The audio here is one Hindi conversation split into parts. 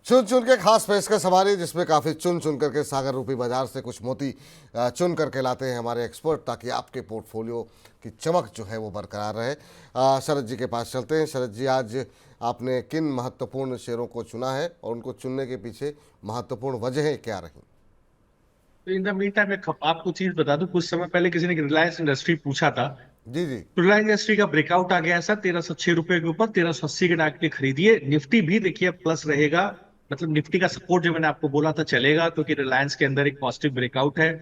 चुन चुन के खास पेशकश हमारी, जिसमें काफ़ी चुन चुन करके सागर रूपी बाजार से कुछ मोती चुन करके लाते हैं हमारे एक्सपर्ट, ताकि आपके पोर्टफोलियो की चमक जो है वो बरकरार रहे। शरद जी के पास चलते हैं। शरद जी, आज आपने किन महत्वपूर्ण शेयरों को चुना है और उनको चुनने के पीछे महत्वपूर्ण वजहें क्या रही? तो इन द मीन टाइम एक आपको चीज बता दूं, कुछ समय पहले किसी ने रिलायंस इंडस्ट्री पूछा था। जी जी। तो रिलायंस इंडस्ट्री का ब्रेकआउट आ गया है सर, 1306 रुपए के ऊपर 1380 के टारगेट खरीदिए। निफ्टी भी देखिए प्लस रहेगा। मतलब निफ्टी का सपोर्ट जो मैंने आपको बोला था चलेगा, क्योंकि रिलायंस के अंदर एक पॉजिटिव ब्रेकआउट है।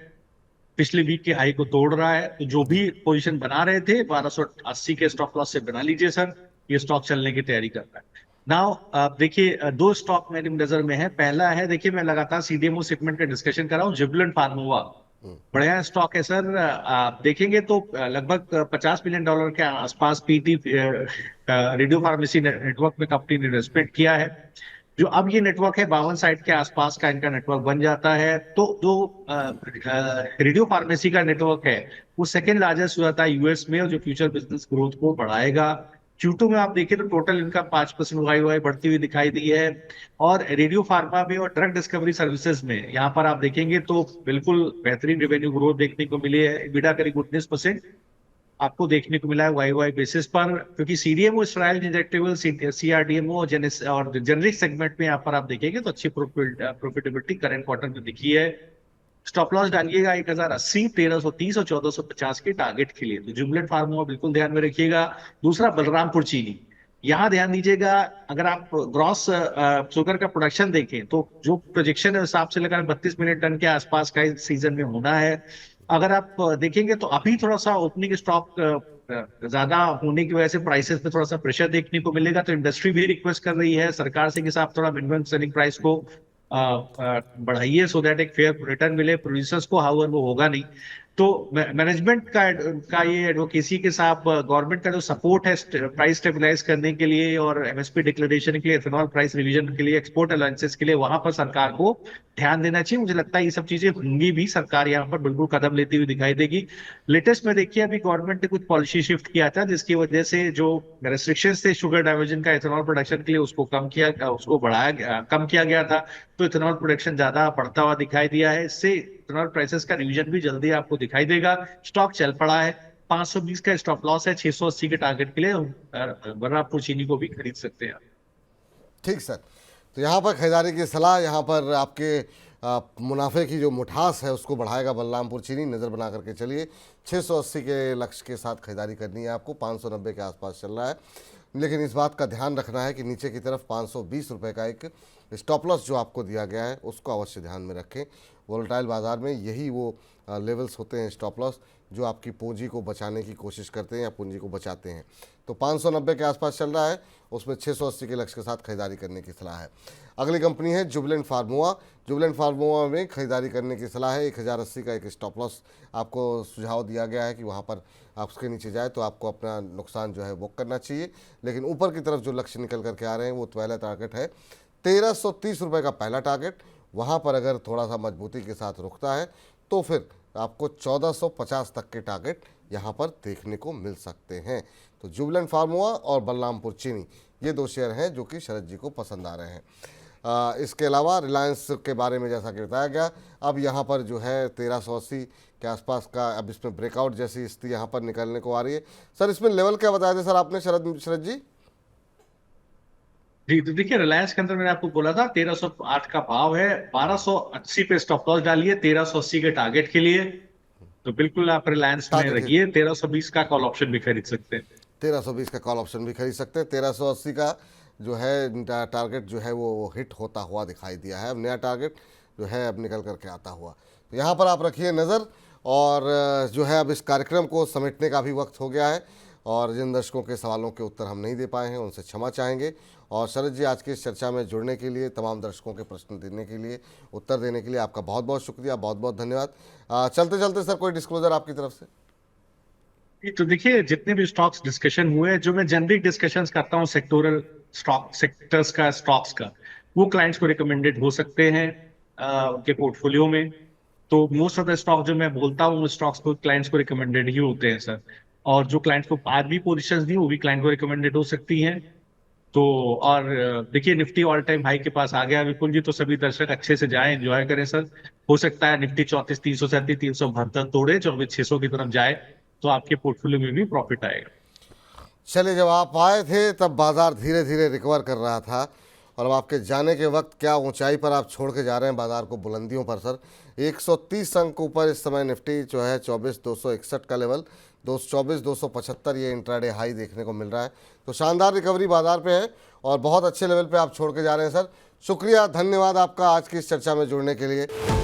पिछले वीक के हाई को तोड़ रहा है, तो जो जी भी पोजीशन बना रहे थे 1280 के स्टॉप लॉस से बना लीजिए सर। ये स्टॉक चलने की तैयारी कर रहा है। नाउ आप देखिए, दो स्टॉक मेरी नजर में है। पहला है, देखिए मैं लगातार सीडीएमओ सेगमेंट का डिस्कशन कर रहा हूँ, जुबिलेंट फार्मोवा। बढ़िया स्टॉक है सर। आप देखेंगे तो लगभग $50 मिलियन के आसपास पीटी रेडियो फार्मेसी नेटवर्क में कंपनी ने इन्वेस्टमेंट किया है। जो अब ये नेटवर्क है 52 साइट के आसपास का इनका नेटवर्क बन जाता है, तो जो रेडियो फार्मेसी का नेटवर्क है वो सेकेंड लार्जेस्ट हुआ था यूएस में, और जो फ्यूचर बिजनेस ग्रोथ को बढ़ाएगा। Q2 में आप देखिए तो टोटल इनकम 5% वाई बढ़ती हुई दिखाई दी है। और रेडियो फार्मा में और ड्रग डिस्कवरी सर्विसेज में यहाँ पर आप देखेंगे तो बिल्कुल बेहतरीन रेवेन्यू ग्रोथ देखने को मिली है। EBITDA करीब 19% आपको देखने को मिला है वाई वाई बेसिस पर, क्योंकि सीडीएमओ स्टेराइल इंजेक्टेबल सीआरडीएमओ और जेनरिक सेगमेंट में यहाँ पर आप देखेंगे तो अच्छी प्रॉफिटेबिलिटी करंट क्वार्टर में दिखी है। स्टॉप लॉस डालिएगा 1080, 1330 और 1450 के टारगेट के लिए। तो जुबलेंट फार्मा बिल्कुल ध्यान में रखिएगा। दूसरा बलरामपुर चीनी, यहाँ ध्यान दीजिएगा। अगर आप ग्रॉस शुगर का प्रोडक्शन देखें तो जो प्रोजेक्शन है उस हिसाब से लगा 32 मिलियन टन के आसपास का इस सीजन में होना है। अगर आप देखेंगे तो अभी थोड़ा सा ओपनिंग स्टॉक ज्यादा होने की वजह से प्राइसेस पे थोड़ा सा प्रेशर देखने को मिलेगा। तो इंडस्ट्री भी रिक्वेस्ट कर रही है सरकार से कि साहब थोड़ा मिनिमम सेलिंग प्राइस को बढ़ाइए, सो दैट एक फेयर रिटर्न मिले प्रोड्यूसर्स को। हाउएवर वो होगा नहीं। तो मैनेजमेंट का ये एडवोकेसी के साथ गवर्नमेंट का जो सपोर्ट है प्राइस स्टेबलाइज करने के लिए और एमएसपी डिक्लेरेशन के लिए, इथेनॉल प्राइस रिवीजन के लिए, एक्सपोर्ट अलाउंसेस के लिए, वहां पर सरकार को ध्यान देना चाहिए। मुझे लगता है ये सब चीजें होंगी भी, सरकार यहाँ पर बिल्कुल कदम लेती हुई दिखाई देगी। लेटेस्ट में देखिए अभी गवर्नमेंट ने कुछ पॉलिसी शिफ्ट किया था, जिसकी वजह से जो रेस्ट्रिक्शंस थे शुगर डाइवर्जन का इथेनॉल प्रोडक्शन के लिए, उसको उसको कम किया गया था। तो इथेनॉल प्रोडक्शन ज्यादा बढ़ता हुआ दिखाई दिया है। इससे इथेनॉल प्राइसेस का रिवीजन भी जल्दी आपको दिखाई देगा। स्टॉक चल पड़ा है। 520 का स्टॉप लॉस है, 680 के टारगेट के लिए बर्रापुर चीनी को भी खरीद सकते हैं। ठीक सर। तो यहाँ पर खरीदारी की सलाह, यहाँ पर आपके मुनाफे की जो मुठास है उसको बढ़ाएगा बलरामपुर चीनी। नज़र बना करके चलिए। 680 के लक्ष्य के साथ खरीदारी करनी है आपको। 590 के आसपास चल रहा है, लेकिन इस बात का ध्यान रखना है कि नीचे की तरफ 520 रुपये का एक स्टॉप लॉस जो आपको दिया गया है उसको अवश्य ध्यान में रखें। वोलेटाइल बाज़ार में यही वो लेवल्स होते हैं स्टॉप लॉस, जो आपकी पूंजी को बचाने की कोशिश करते हैं या पूंजी को बचाते हैं। तो 590 के आसपास चल रहा है, उसमें 680 के लक्ष्य के साथ खरीदारी करने की सलाह है। अगली कंपनी है जुबिलेंट फार्मोआ। जुबिलेंट फार्मोआ में खरीदारी करने की सलाह है। 1080 का एक स्टॉप लॉस आपको सुझाव दिया गया है कि वहाँ पर आप उसके नीचे जाए तो आपको अपना नुकसान जो है बुक करना चाहिए। लेकिन ऊपर की तरफ जो लक्ष्य निकल करके आ रहे हैं वो पहला टारगेट है 1330 रुपये का पहला टारगेट। वहाँ पर अगर थोड़ा सा मजबूती के साथ रुकता है तो फिर आपको 1450 तक के टारगेट यहाँ पर देखने को मिल सकते हैं। तो जुबिलेंट फार्मोआ और बलरामपुर चीनी, ये दो शेयर हैं जो कि शरद जी को पसंद आ रहे हैं। इसके अलावा रिलायंस के बारे में जैसा कि बताया गया, अब यहाँ पर जो है 1380 के आसपास का अब इसमें ब्रेकआउट जैसी स्थिति यहाँ पर निकलने को आ रही है। सर इसमें लेवल क्या बताया था सर आपने, शरद जी? जी, तो देखिए रिलायंस के अंदर मैंने आपको बोला था 1308 का भाव है। 1280 पे स्टॉप लॉस डालिए 1380 के टारगेट के लिए। तो बिल्कुल आप रिलायंस में टारगेट हिट। रहिए। 1320 का कॉल ऑप्शन भी खरीद सकते हैं। 1320 का कॉल ऑप्शन भी खरीद सकते हैं। 1380 का जो है टारगेट जो है वो हिट होता हुआ दिखाई दिया है। अब नया टारगेट जो है अब निकल करके आता हुआ, तो यहाँ पर आप रखिए नज़र। और जो है अब इस कार्यक्रम को समेटने का भी वक्त हो गया है, और जिन दर्शकों के सवालों के उत्तर हम नहीं दे पाए हैं उनसे क्षमा चाहेंगे। और शरद जी, आज की इस चर्चा में जुड़ने के लिए, तमाम दर्शकों के प्रश्न देने के लिए, उत्तर देने के लिए आपका बहुत बहुत शुक्रिया, बहुत बहुत धन्यवाद। चलते चलते सर कोई डिस्क्लोजर आपकी तरफ से? तो देखिए जितने भी स्टॉक्स डिस्कशन हुए, जो मैं जनरली डिस्कशंस करता हूँ सेक्टोरल स्टॉक सेक्टर्स का, स्टॉक्स का, वो क्लाइंट्स को रिकमेंडेड हो सकते हैं उनके पोर्टफोलियो में। तो मोस्ट ऑफ द स्टॉक जो मैं बोलता हूँ स्टॉक्स को क्लाइंट्स को रिकमेंडेड ही होते हैं सर। और जो क्लाइंट्स को आज भी पोजीशंस दी वो भी क्लाइंट को रिकमेंडेड हो सकती हैं। तो और देखिए निफ्टी ऑल टाइम हाई के पास आ गया विपुल जी, तो सभी दर्शक अच्छे से जाएं, एंजॉय करें सर। हो सकता है निफ्टी 34,337 372 तोड़े 24,600 की तरफ जाए, तो आपके पोर्टफोलियो में भी प्रॉफिट आएगा। चलिए, जब आप आए थे तब बाजार धीरे धीरे रिकवर कर रहा था, और अब आपके जाने के वक्त क्या ऊंचाई पर आप छोड़ के जा रहे हैं बाजार को, बुलंदियों पर सर। 130 अंक ऊपर इस समय निफ्टी जो है 24,261 का लेवल, 24,275 ये इंट्राडे हाई देखने को मिल रहा है। तो शानदार रिकवरी बाजार पे है और बहुत अच्छे लेवल पे आप छोड़ के जा रहे हैं सर। शुक्रिया, धन्यवाद आपका आज की इस चर्चा में जुड़ने के लिए।